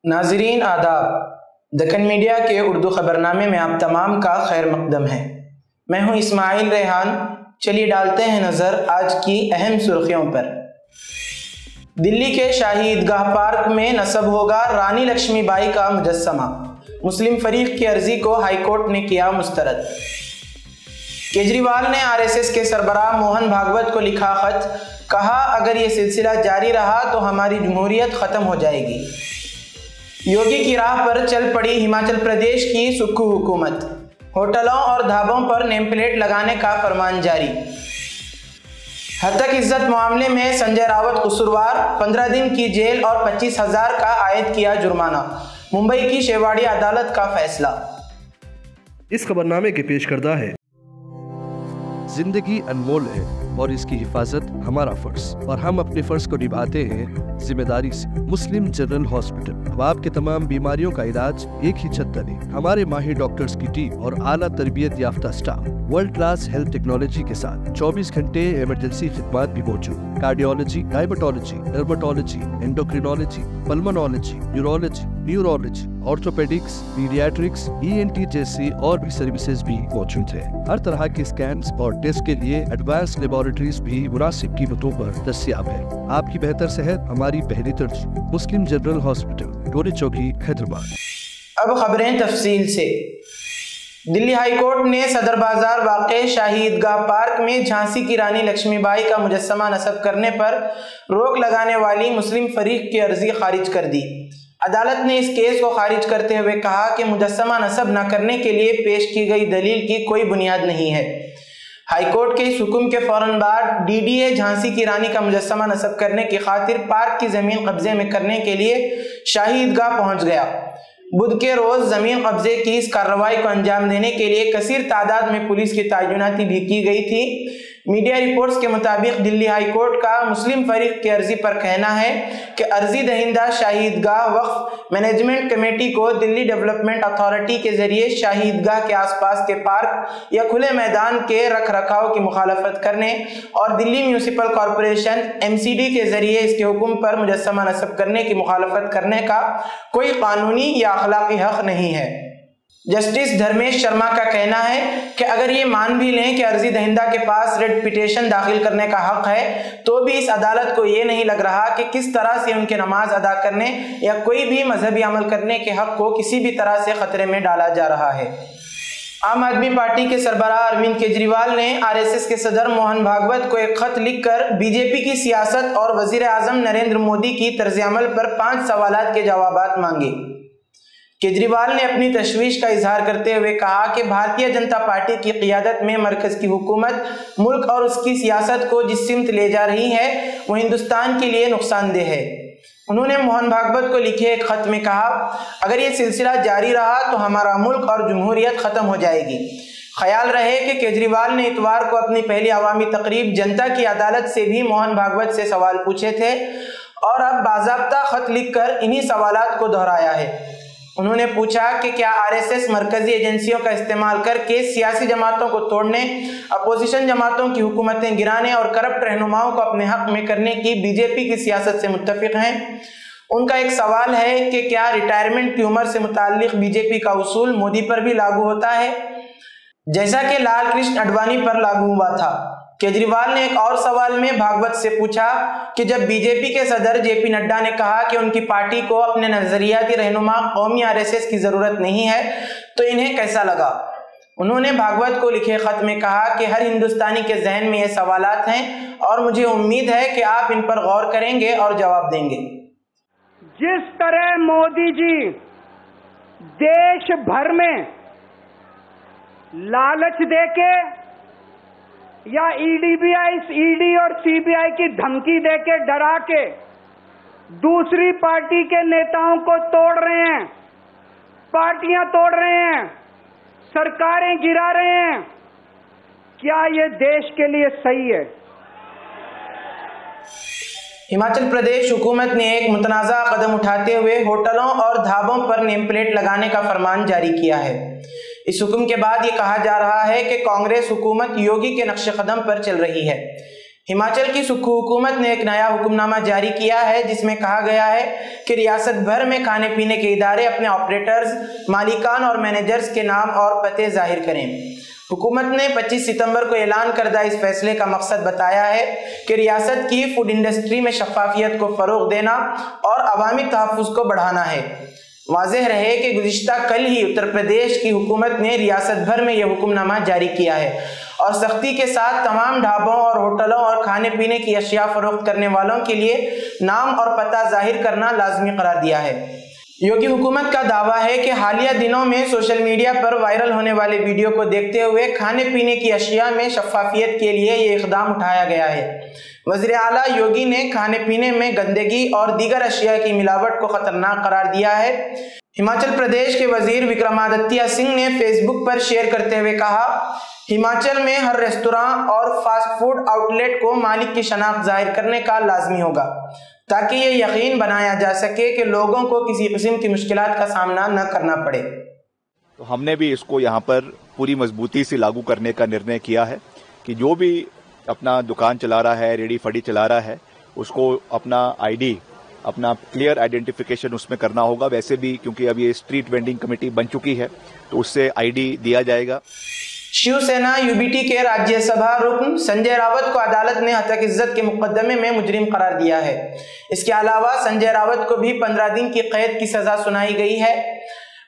ناظرین آداب، دکن میڈیا کے اردو خبرنامے میں آپ تمام کا خیر مقدم ہے۔ میں ہوں اسماعیل ریحان۔ چلیے ڈالتے ہیں نظر آج کی اہم سرخیوں پر۔ دلی کے شاہی عیدگاہ پارک میں نصب ہوگا رانی لکشمی بائی کا مجسمہ، مسلم فریق کی عرضی کو ہائی کورٹ نے کیا مسترد۔ کیجریوال نے RSS کے سربراہ موہن بھاگوت کو لکھا خط، کہا اگر یہ سلسلہ جاری رہا تو ہماری جمہوریت ختم ہو جائے گی۔ یوگی کی راہ پر چل پڑی ہماچل پردیش کی سکھو حکومت، ہوٹلوں اور ڈھابوں پر نیم پلیٹ لگانے کا فرمان جاری۔ ہتک عزت معاملے میں سنجے راوت قصوروار، 15 دن کی جیل اور 25,000 کا عائد کیا جرمانہ، ممبئی کی شیواڑی عدالت کا فیصلہ۔ اس خبرنامے کے پیش کردہ ہے۔ زندگی انمول ہے اور اس کی حفاظت ہمارا فرض، اور ہم اپنے فرض کو نبھاتے ہیں ذمہ داری سے۔ مسلم جنرل ہاسپٹل اب آپ کے تمام بیماریوں کا علاج ایک ہی چھت تلے۔ ہمارے ماہر ڈاکٹرز کی ٹیم اور اعلیٰ تربیت یافتہ staff, world class health technology کے ساتھ 24 گھنٹے ایمرجنسی خدمات بھی موجود۔ Cardiology, diabetology, dermatology, endocrinology, pulmonology, neurology, neurology, orthopaedics, paediatrics, ENT جیسی اور بھی سروسز بھی موجود ہیں۔ ہر طرح کے اسکینز اور ٹیسٹ کے لیے ایڈوانس لیبارٹریز بھی مناسب قیمتوں پر دستیاب ہے۔ آپ کی بہتر صحت ہماری پہلی ترجیح۔ مسلم جنرل ہاسپٹل، ٹولی چوکی، حیدرآباد۔ اب خبریں تفصیل سے۔ دلی ہائی کورٹ نے صدر بازار واقع شاہی عیدگاہ پارک میں جھانسی کی رانی لکشمی بائی کا مجسمہ نصب کرنے پر روک لگانے والی مسلم فریق کی عرضی خارج کر دی۔ عدالت نے اس کیس کو خارج کرتے ہوئے کہا کہ مجسمہ نصب نہ کرنے کے لیے پیش کی گئی دلیل کی کوئی بنیاد نہیں ہے۔ ہائی کورٹ کے اس حکم کے فوراً بعد DDA جھانسی کی رانی کا مجسمہ نصب کرنے کی خاطر پارک کی زمین قبضے میں کرنے کے لیے شاہی عیدگاہ پہنچ گیا۔ بدھ کے روز زمین قبضے کی اس کارروائی کو انجام دینے کے لیے کثیر تعداد میں پولیس کی تعیناتی بھی کی گئی تھی۔ میڈیا رپورٹس کے مطابق دلی ہائی کورٹ کا مسلم فریق کی عرضی پر کہنا ہے کہ عرضی دہندہ شاہی عیدگاہ وقف مینجمنٹ کمیٹی کو دلی ڈیولپمنٹ اتھارٹی کے ذریعے شاہی عیدگاہ کے آس پاس کے پارک یا کھلے میدان کے رکھ رکھاؤ کی مخالفت کرنے اور دلی میونسپل کارپوریشن MCD کے ذریعے اس کے حکم پر مجسمہ نصب کرنے کی مخالفت کرنے کا کوئی قانونی یا اخلاقی حق نہیں ہے۔ جسٹس دھرمیش شرما کا کہنا ہے کہ اگر یہ مان بھی لیں کہ عرضی دہندہ کے پاس ریٹ پٹیشن داخل کرنے کا حق ہے تو بھی اس عدالت کو یہ نہیں لگ رہا کہ کس طرح سے ان کے نماز ادا کرنے یا کوئی بھی مذہبی عمل کرنے کے حق کو کسی بھی طرح سے خطرے میں ڈالا جا رہا ہے۔ عام آدمی پارٹی کے سربراہ اروند کیجریوال نے RSS کے صدر موہن بھاگوت کو ایک خط لکھ کر BJP کی سیاست اور وزیر اعظم نریندر مودی کی طرز عمل پر 5 سوالات کے جوابات مانگے۔ کیجریوال نے اپنی تشویش کا اظہار کرتے ہوئے کہا کہ بھارتیہ جنتا پارٹی کی قیادت میں مرکز کی حکومت ملک اور اس کی سیاست کو جس سمت لے جا رہی ہے وہ ہندوستان کے لیے نقصان دہ ہے۔ انہوں نے موہن بھاگوت کو لکھے ایک خط میں کہا اگر یہ سلسلہ جاری رہا تو ہمارا ملک اور جمہوریت ختم ہو جائے گی۔ خیال رہے کہ کیجریوال نے اتوار کو اپنی پہلی عوامی تقریب جنتا کی عدالت سے بھی موہن بھاگوت سے سوال پوچھے تھے اور اب باضابطہ خط لکھ کر انہی سوالات کو دہرایا ہے۔ انہوں نے پوچھا کہ کیا RSS مرکزی ایجنسیوں کا استعمال کر کے سیاسی جماعتوں کو توڑنے، اپوزیشن جماعتوں کی حکومتیں گرانے اور کرپٹ رہنماؤں کو اپنے حق میں کرنے کی BJP کی سیاست سے متفق ہیں۔ ان کا ایک سوال ہے کہ کیا ریٹائرمنٹ کی عمر سے متعلق BJP کا اصول مودی پر بھی لاگو ہوتا ہے جیسا کہ لال کرشن اڈوانی پر لاگو ہوا تھا۔ کیجریوال نے ایک اور سوال میں بھاگوت سے پوچھا کہ جب BJP کے صدر JP نڈا نے کہا کہ ان کی پارٹی کو اپنے نظریاتی رہنما قومی RSS کی ضرورت نہیں ہے تو انہیں کیسا لگا؟ انہوں نے بھاگوت کو لکھے خط میں کہا کہ ہر ہندوستانی کے ذہن میں یہ سوالات ہیں اور مجھے امید ہے کہ آپ ان پر غور کریں گے اور جواب دیں گے۔ جس طرح مودی جی دیش بھر میں لالچ دے کے یا ED اور CBI کی دھمکی دے کے ڈرا کے دوسری پارٹی کے نیتاؤں کو توڑ رہے ہیں، پارٹیاں توڑ رہے ہیں، سرکاریں گرا رہے ہیں، کیا یہ دیش کے لیے صحیح ہے؟ ہماچل پردیش حکومت نے ایک متنازع قدم اٹھاتے ہوئے ہوٹلوں اور ڈھابوں پر نیم پلیٹ لگانے کا فرمان جاری کیا ہے۔ اس حکم کے بعد یہ کہا جا رہا ہے کہ کانگریس حکومت یوگی کے نقش قدم پر چل رہی ہے۔ हिमाचल की सुक्खू हुकूमत ने एक नया हुक्मनामा जारी किया है जिसमें कहा गया है कि रियासत भर में खाने पीने के इदारे अपने ऑपरेटर्स, मालिकान और मैनेजर्स के नाम और पते जाहिर करें। हुकूमत ने 25 सितंबर को ऐलान करदा इस फैसले का मकसद बताया है कि रियासत की फूड इंडस्ट्री में शफाफियत को फ़रोग़ देना और अवामी तहफ़्फ़ुज़ को बढ़ाना है। वाज़ेह रहे कि गुज़िश्ता कल ही उत्तर प्रदेश की हुकूमत ने रियासत भर में यह हुक्मनामा जारी किया है और सख्ती के साथ तमाम ढाबों और होटलों और खाने पीने की अशिया फरोख्त करने वालों के लिए नाम और पता जाहिर करना लाजमी करार दिया है। योगी हुकूमत का दावा है कि हालिया दिनों में सोशल मीडिया पर वायरल होने वाले वीडियो को देखते हुए खाने पीने की अशिया में शफाफियत के लिए ये इक़दाम उठाया गया है। वज़ीर आला योगी ने खाने पीने में गंदगी और दीगर अशिया की मिलावट को खतरनाक करार दिया है। हिमाचल प्रदेश के वजीर विक्रमादित्य सिंह ने फेसबुक पर शेयर करते हुए कहा, हिमाचल में हर रेस्तोरां और फास्ट फूड आउटलेट को मालिक की शनाख्त जाहिर करने का लाजमी होगा ताकि ये यकीन बनाया जा सके कि लोगों को किसी किस्म की मुश्किलात का सामना न करना पड़े। तो हमने भी इसको यहाँ पर पूरी मजबूती से लागू करने का निर्णय किया है कि जो भी अपना दुकान चला रहा है, रेडी फड़ी चला रहा है, उसको अपना आईडी, अपना क्लियर आइडेंटिफिकेशन उसमें करना होगा। वैसे भी क्योंकि अब ये स्ट्रीट वेंडिंग कमेटी बन चुकी है तो उससे आईडी दिया जाएगा। शिवसेना यूबीटी के राज्यसभा रुकन संजय रावत को अदालत ने हत्या की इज्जत के मुकदमे में मुजरिम करार दिया है। इसके अलावा संजय रावत को भी 15 दिन की कैद की सजा सुनाई गई है।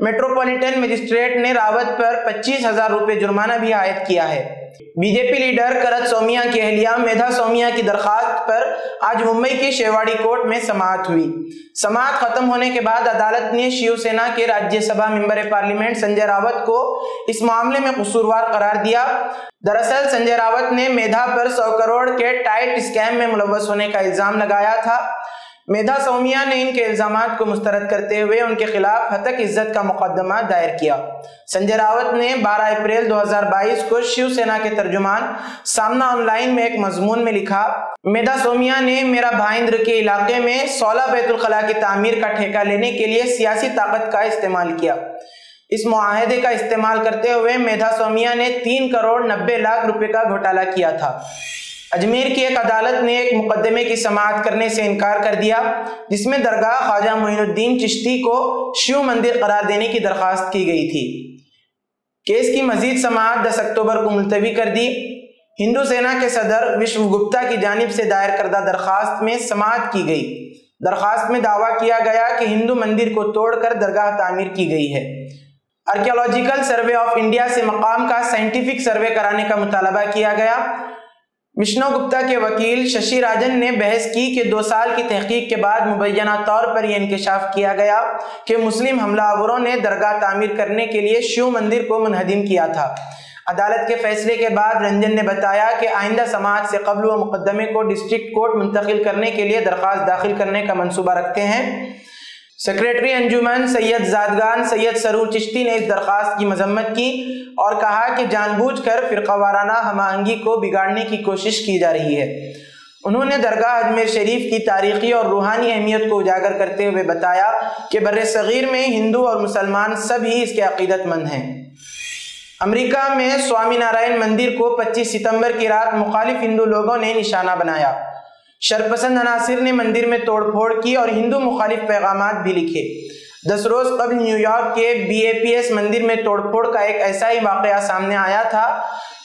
मेट्रोपॉलिटन मजिस्ट्रेट ने रावत पर 25,000 रुपए जुर्माना भी आयद किया है। बीजेपी लीडर करत सौमिया की अहलिया मेधा सौमिया की दरखास्त पर आज मुंबई की शेवाड़ी कोर्ट में समाअत हुई। समाअत खत्म होने के बाद अदालत ने शिवसेना के राज्यसभा मेंबर पार्लियामेंट संजय रावत को इस मामले में कसूरवार करार दिया। दरअसल संजय रावत ने मेधा पर 100 करोड़ के टाइट स्कैम में मुलव्वस होने का इल्जाम लगाया था। मेधा सौमिया ने इनके इल्जामात को मुस्तरद करते हुए उनके खिलाफ हत्या की इज्जत का मुकदमा दायर किया। संजय रावत ने 12 अप्रैल 2022 को शिवसेना के तर्जुमान सामना ऑनलाइन में एक मजमून में लिखा, मेधा सौमिया ने मेरा भाईंद्र के इलाके में 16 बैतुल खला की तामीर का ठेका लेने के लिए सियासी ताकत का इस्तेमाल किया। इस मुआहदे का इस्तेमाल करते हुए मेधा सौमिया ने 3 करोड़ 90 लाख रुपए का घोटाला किया था। अजमेर की एक अदालत ने एक मुकदमे की समाअत करने से इनकार कर दिया जिसमें दरगाह ख्वाजा मोइनुद्दीन चिश्ती को शिव मंदिर करार देने की दरखास्त की गई थी। केस की मजीद समाअत 10 अक्टूबर को मुलतवी कर दी। हिंदू सेना के सदर विश्व गुप्ता की जानिब से दायर करदा दरखास्त में समाअत की गई। दरखास्त में दावा किया गया कि हिंदू मंदिर को तोड़कर दरगाह तामीर की गई है। आर्कियोलॉजिकल सर्वे ऑफ इंडिया से मकाम का साइंटिफिक सर्वे कराने का मुतालबा किया गया। विष्णु गुप्ता के वकील शशि राजन ने बहस की कि 2 साल की तहकीक के बाद मुबैना तौर पर यह इंकशाफ किया गया कि मुस्लिम हमलावरों ने दरगाह तामीर करने के लिए शिव मंदिर को मुनहदिम किया था। अदालत के फैसले के बाद रंजन ने बताया कि आइंदा समाअत से कब्ल वो मुकदमे को डिस्ट्रिक्ट कोर्ट मुंतकिल करने के लिए दरख्वास्त दाखिल करने का मंसूबा रखते हैं। सेक्रेटरी अंजुमन सैयद जादगान सैयद सरूर चिश्ती ने इस दरख्वास्त की मजम्मत की और कहा कि जानबूझकर फिरकावाराना हमाहंगी को बिगाड़ने की कोशिश की जा रही है। उन्होंने दरगाह अजमेर शरीफ की तारीखी और रूहानी अहमियत को उजागर करते हुए बताया कि बर्रे सगीर में हिंदू और मुसलमान सभी इसके अकीदतमंद हैं। अमेरिका में स्वामी नारायण मंदिर को 25 सितंबर की रात मुखालिफ हिंदू लोगों ने निशाना बनाया। शरपसंद अनासिर ने मंदिर में तोड़फोड़ की और हिंदू मुखालिफ पैगामात भी लिखे। 10 रोज कबल न्यूयॉर्क के BAPS मंदिर में तोड़फोड़ का एक ऐसा ही वाकया सामने आया था।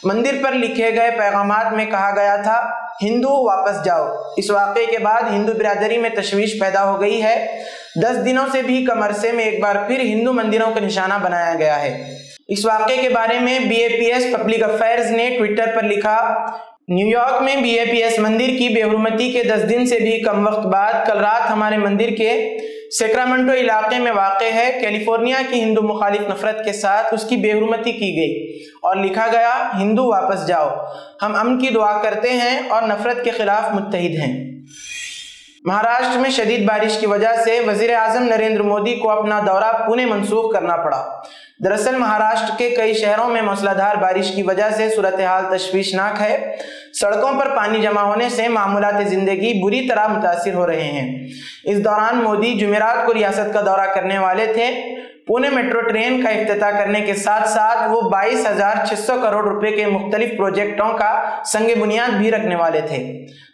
मंदिर पर लिखे गए पैगामात में कहा गया था, हिंदू वापस जाओ। इस वाक़े के बाद हिंदू बिरादरी में तशवीश पैदा हो गई है। 10 दिनों से भी कम अरसे में एक बार फिर हिंदू मंदिरों का निशाना बनाया गया है। इस वाक़े के बारे में BAPS पब्लिक अफेयर्स ने ट्विटर पर लिखा, न्यूयॉर्क में BAPS मंदिर की बेहुरमती के 10 दिन से भी कम वक्त बाद कल रात हमारे मंदिर के सेक्रामेंटो इलाके में वाक़ है कैलिफोर्निया की हिंदू मुखालिफ नफरत के साथ उसकी बेहुरमती की गई और लिखा गया, हिंदू वापस जाओ, हम अमन की दुआ करते हैं और नफरत के खिलाफ मुत्तहिद हैं। महाराष्ट्र में शदीद बारिश की वजह से वजीर आजम नरेंद्र मोदी को अपना दौरा पुणे मंसूख करना पड़ा। दरअसल महाराष्ट्र के कई शहरों में मूसलाधार बारिश की वजह से सूरत हाल तशवीशनाक है। सड़कों पर पानी जमा होने से मामूलात जिंदगी बुरी तरह मुतासिर हो रहे हैं। इस दौरान मोदी जुमेरात को रियासत का दौरा करने वाले थे। पुणे मेट्रो ट्रेन का इफ्तिताह करने के साथ साथ वो 22,600 करोड़ रुपए के मुख्तलिफ प्रोजेक्टों का संग बुनियाद भी रखने वाले थे।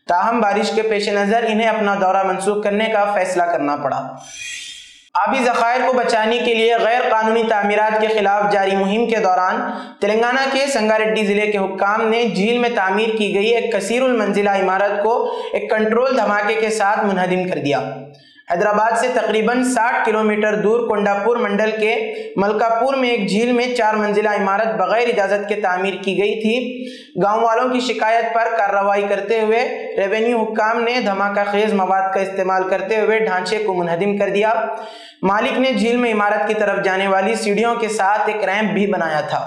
ताहम बारिश के पेश नज़र इन्हें अपना दौरा मंसूख करने का फैसला करना पड़ा। आबी ज़खायर को बचाने के लिए गैर कानूनी तामीरात के खिलाफ जारी मुहिम के दौरान तेलंगाना के संगारेड्डी जिले के हुक्काम ने झील में तामीर की गई एक कसीरुल मंजिला इमारत को एक कंट्रोल धमाके के साथ मुनहदिम कर दिया। हैदराबाद से तकरीबन 60 किलोमीटर दूर कोंडापुर मंडल के मलकापुर में एक झील में 4 मंजिला इमारत बगैर इजाजत के तामीर की गई थी। गांव वालों की शिकायत पर कार्रवाई करते हुए रेवेन्यू हुक्काम ने धमाका खेज मवाद का इस्तेमाल करते हुए ढांचे को मुनहदिम कर दिया। मालिक ने झील में इमारत की तरफ जाने वाली सीढ़ियों के साथ एक रैंप भी बनाया था।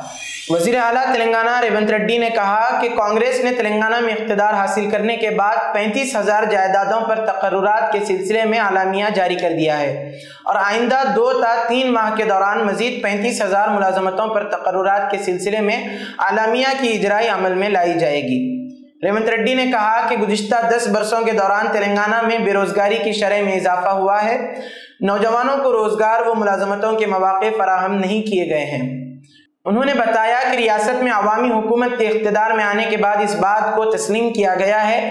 वजीर आला तेलंगाना रेवंत रेड्डी ने कहा कि कांग्रेस ने तेलंगाना में इख्तिदार हासिल करने के बाद 35,000 जायदादों पर तकर्रुरात के सिलसिले में आलामिया जारी कर दिया है और आइंदा 2 ta 3 माह के दौरान मजीद 35,000 मुलाजमतों पर तकर्रुरात के सिलसिले में आलामिया की इजराई अमल में लाई जाएगी। रेवंत रेड्डी ने कहा कि गुज़िश्ता 10 बरसों के दौरान तेलंगाना में बेरोजगारी की शरह में इजाफा हुआ है। नौजवानों को रोजगार व मुलाजमतों के मौके फराहम नहीं किए गए हैं। उन्होंने बताया कि रियासत में अवामी हुकूमत के इख्तिदार में आने के बाद इस बात को तस्लीम किया गया है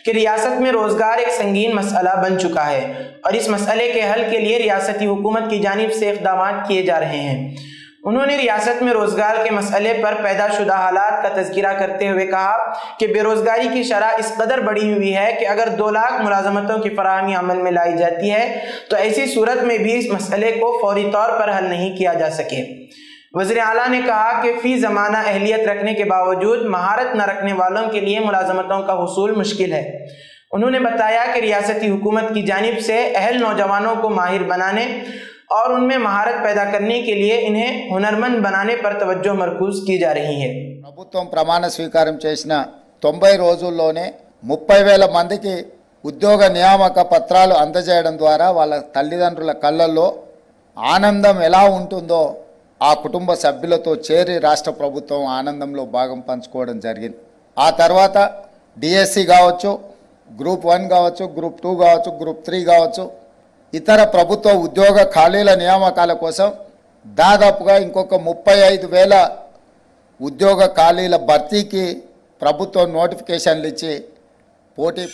कि रियासत में रोजगार एक संगीन मसला बन चुका है और इस मसले के हल के लिए रियासती हुकूमत की जानिब से इक़दाम किए जा रहे हैं। उन्होंने रियासत में रोजगार के मसले पर पैदा शुदा हालात का तज़किरा करते हुए कहा कि बेरोजगारी की शरह इस कदर बढ़ी हुई है कि अगर 2 लाख मुलाजमतों की फराहमी अमल में लाई जाती है तो ऐसी सूरत में भी इस मसले को फौरी तौर पर हल नहीं किया जा सके। वज़ीर आला ने कहा कि फी ज़माना अहलियत रखने के बावजूद महारत न रखने वालों के लिए मुलाजमतों का हुसूल मुश्किल है। उन्होंने बताया कि रियासती हुकूमत की जानिब से अहल नौजवानों को माहिर बनाने और उनमें महारत पैदा करने के लिए इन्हें हुनरमंद बनाने पर तवज्जो मरकूज की जा रही है। ప్రభుత్వం ప్రమాణ స్వీకారం చేసిన 90 రోజుల్లోనే 30,000 మందికి ఉద్యోగ నియామక పత్రాలు అందజేయడం ద్వారా వాళ్ళ తల్లిదండ్రుల కళ్ళల్లో ఆనందం ఎలా ఉంటుందో ఆ కుటుంబ సభ్యులతో చేరి రాష్ట్ర ప్రభుత్వం ఆనందంలో భాగం పంచుకోవడం జరిగింది। ఆ తర్వాత డిఎస్సి కావచ్చు, గ్రూప్ 1 కావచ్చు, గ్రూప్ 2 కావచ్చు, గ్రూప్ 3 కావచ్చు, ఇతర ప్రభుత్వ ఉద్యోగ ఖాళీల నియామకాల కోసం దాదాపుగా ఇంకొక 35,000 ఉద్యోగ ఖాళీల భర్తీకి ప్రభుత్వం నోటిఫికేషన్లు ఇచ్చి పోటీ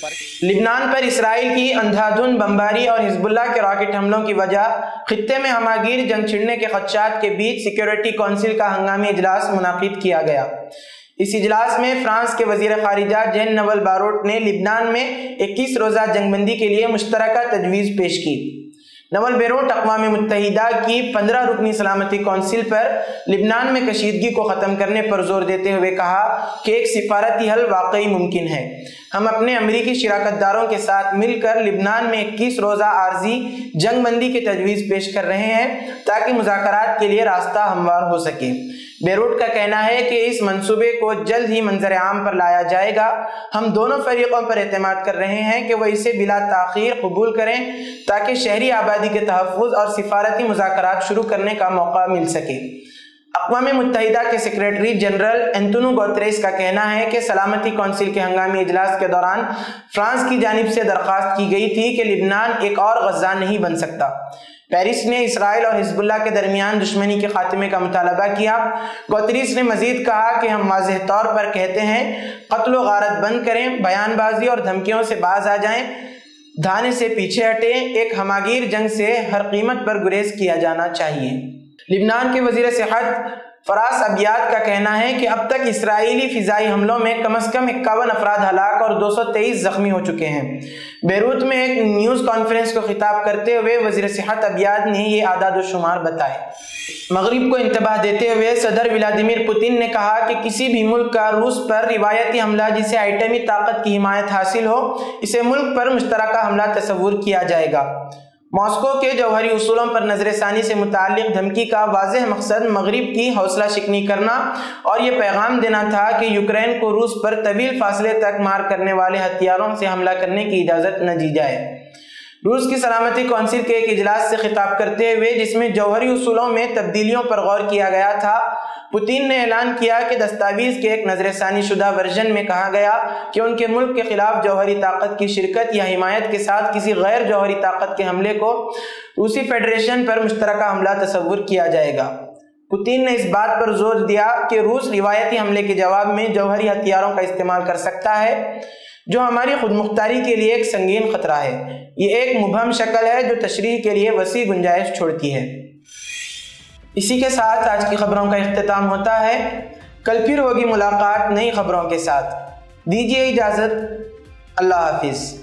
लिबनान पर इसराइल की अंधाधुंध बमबारी और हिजबुल्लाह के रॉकेट हमलों की वजह खित्ते में हमागीर जंग छिड़ने के खदशात के बीच सिक्योरिटी काउंसिल का हंगामी इजलास मुनाकिद किया गया। इस इजलास में फ्रांस के वजीर खारिजा जेन नवल बारोट ने लिबनान में 21 रोज़ा जंगबंदी के लिए मुश्तरका तजवीज़ पेश की। नवल बेरूट अक़वाम मुत्तहिदा की 15 रुकनी सलामती कौंसिल पर लिबनान में कशीदगी को ख़त्म करने पर जोर देते हुए कहा कि एक सिफारती हल वाकई मुमकिन है। हम अपने अमरीकी शिराकतदारों के साथ मिलकर लिबनान में 21 रोज़ा आर्जी जंगबंदी की तजवीज़ पेश कर रहे हैं ताकि मुज़ाकरात के लिए रास्ता हमवार हो सके। बेरूट का कहना है कि इस मंसूबे को जल्द ही मंजर आम पर लाया जाएगा। हम दोनों फरीकों पर एतमाद कर रहे हैं कि वह इसे बिला ताख़ीर कबूल करें ताकि शहरी आबादी के तहफ़्फ़ुज़ और सिफारती मुज़ाकरात शुरू करने का मौका मिल सके। अक़वाम मुत्तहिदा के सेक्रेटरी जनरल एंटोनियो गुतेरेस का कहना है कि सलामती कौंसिल के हंगामी इजलास के दौरान फ्रांस की जानिब से दरख्वास्त की गई थी कि लिबनान एक और गज़ा नहीं बन सकता। पेरिस ने इसराइल और हिजबुल्लाह के दरमियान दुश्मनी के खात्मे का मुतालबा किया। गुतेरेस ने मजीद कहा कि हम वाज़ेह तौर पर कहते हैं क़त्ल व गारत बंद करें, बयानबाजी और धमकियों से बाज आ जाएं, धाने से पीछे हटें। एक हमागीर जंग से हर कीमत पर गुरेज किया जाना चाहिए। लिबनान के वजीर सेहत फरास अबियाद का कहना है कि अब तक इसराइली फिजाई हमलों में कम से कम 51 अफराद हलाक और 223 जख्मी हो चुके हैं। बेरूत में एक न्यूज़ कॉन्फ्रेंस को खिताब करते हुए वजीर सेहत अबियाद ने ये आदाद शुमार बताए। मगरिब को इंतबाह देते हुए सदर व्लादिमीर पुतिन ने कहा कि किसी भी मुल्क का रूस पर रिवायती हमला जिसे आइटमी ताकत की हिमायत हासिल हो, इसे मुल्क पर मुश्तरका हमला तस्वुर किया जाएगा। मॉस्को के जौहरी उसूलों पर नजरसानी से मुताल्लिक धमकी का वाज़ेह मकसद मगरिब की हौसला शिकनी करना और ये पैगाम देना था कि यूक्रेन को रूस पर तवील फासले तक मार करने वाले हथियारों से हमला करने की इजाज़त न दी जाए। रूस की सलामती कौंसिल के एक इजलास से खिताब करते हुए जिसमें जौहरी उसूलों में तब्दीलियों पर गौर किया गया था, پوتین نے اعلان کیا کہ دستاویز کے ایک نظر ثانی شدہ ورژن میں کہا گیا کہ ان کے ملک کے خلاف جوہری طاقت کی شرکت یا حمایت کے ساتھ کسی غیر جوہری طاقت کے حملے کو روسی فیڈریشن پر مشترکہ حملہ تصور کیا جائے گا۔ پوتین نے اس بات پر زور دیا کہ روس روایتی حملے کے جواب میں جوہری ہتھیاروں کا استعمال کر سکتا ہے، جو ہماری خود مختاری کے لیے ایک سنگین خطرہ ہے۔ یہ ایک مبہم شکل ہے جو تشریح کے لیے وسیع گنجائش چھوڑتی ہے۔ اسی کے ساتھ آج کی خبروں کا اختتام ہوتا ہے۔ کل پھر ہوگی ملاقات نئی خبروں کے ساتھ۔ دیجیے اجازت، اللہ حافظ۔